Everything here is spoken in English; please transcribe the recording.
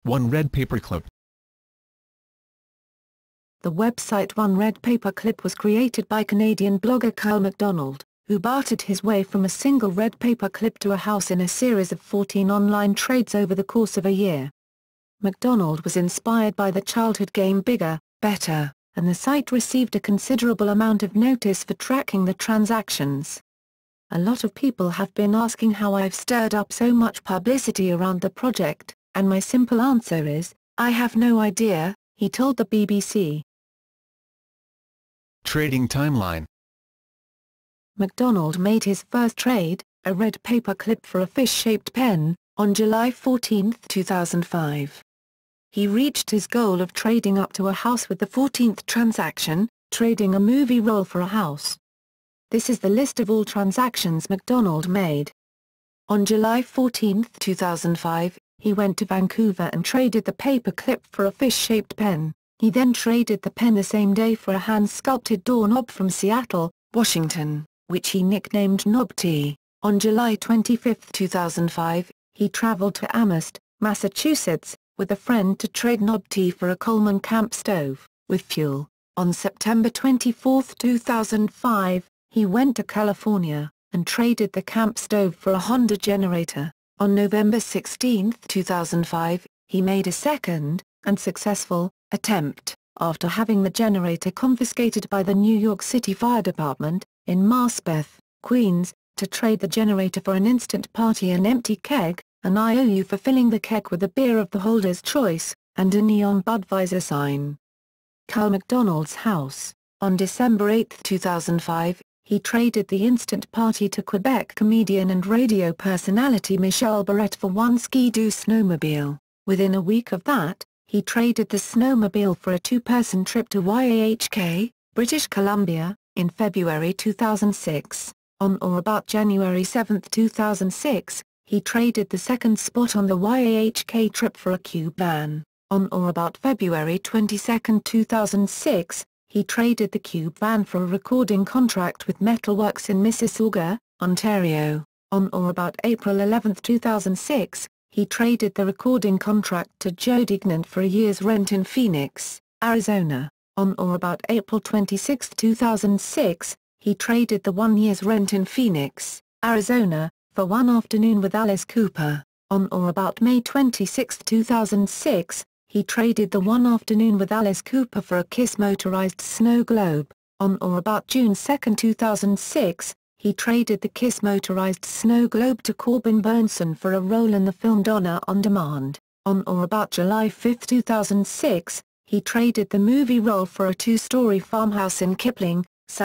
1 Red paperclip. The website 1 Red paperclip was created by Canadian blogger Kyle MacDonald, who bartered his way from a single red paperclip to a house in a series of 14 online trades over the course of a year. MacDonald was inspired by the childhood game Bigger, Better, and the site received a considerable amount of notice for tracking the transactions. A lot of people have been asking how I've stirred up so much publicity around the project, and my simple answer is, I have no idea, he told the BBC. Trading timeline. MacDonald made his first trade, a red paperclip for a fish-shaped pen, on July 14, 2005. He reached his goal of trading up to a house with the 14th transaction, trading a movie roll for a house. This is the list of all transactions MacDonald made. On July 14, 2005, he went to Vancouver and traded the paperclip for a fish-shaped pen. He then traded the pen the same day for a hand-sculpted doorknob from Seattle, Washington, which he nicknamed Knob T. On July 25, 2005, he traveled to Amherst, Massachusetts, with a friend to trade Knob T for a Coleman camp stove, with fuel. On September 24, 2005, he went to California, and traded the camp stove for a Honda generator. On November 16, 2005, he made a second, and successful, attempt, after having the generator confiscated by the New York City Fire Department, in Maspeth, Queens, to trade the generator for an instant party and empty keg, an IOU for filling the keg with a beer of the holder's choice, and a neon Budweiser sign. Kyle MacDonald's house. On December 8, 2005, he traded the instant party to Quebec comedian and radio personality Michelle Barrette for one Ski-Doo snowmobile. Within a week of that, he traded the snowmobile for a two-person trip to YAHK, British Columbia, in February 2006. On or about January 7, 2006, he traded the second spot on the YAHK trip for a cube van. On or about February 22, 2006, he traded the cube van for a recording contract with Metalworks in Mississauga, Ontario. On or about April 11, 2006, he traded the recording contract to Joe Dignant for a year's rent in Phoenix, Arizona. On or about April 26, 2006, he traded the 1 year's rent in Phoenix, Arizona, for one afternoon with Alice Cooper. On or about May 26, 2006, he traded the one afternoon with Alice Cooper for a KISS motorized snow globe. On or about June 2, 2006, he traded the KISS motorized snow globe to Corbin Bernsen for a role in the film Donna on Demand. On or about July 5, 2006, he traded the movie roll for a two-story farmhouse in Kipling,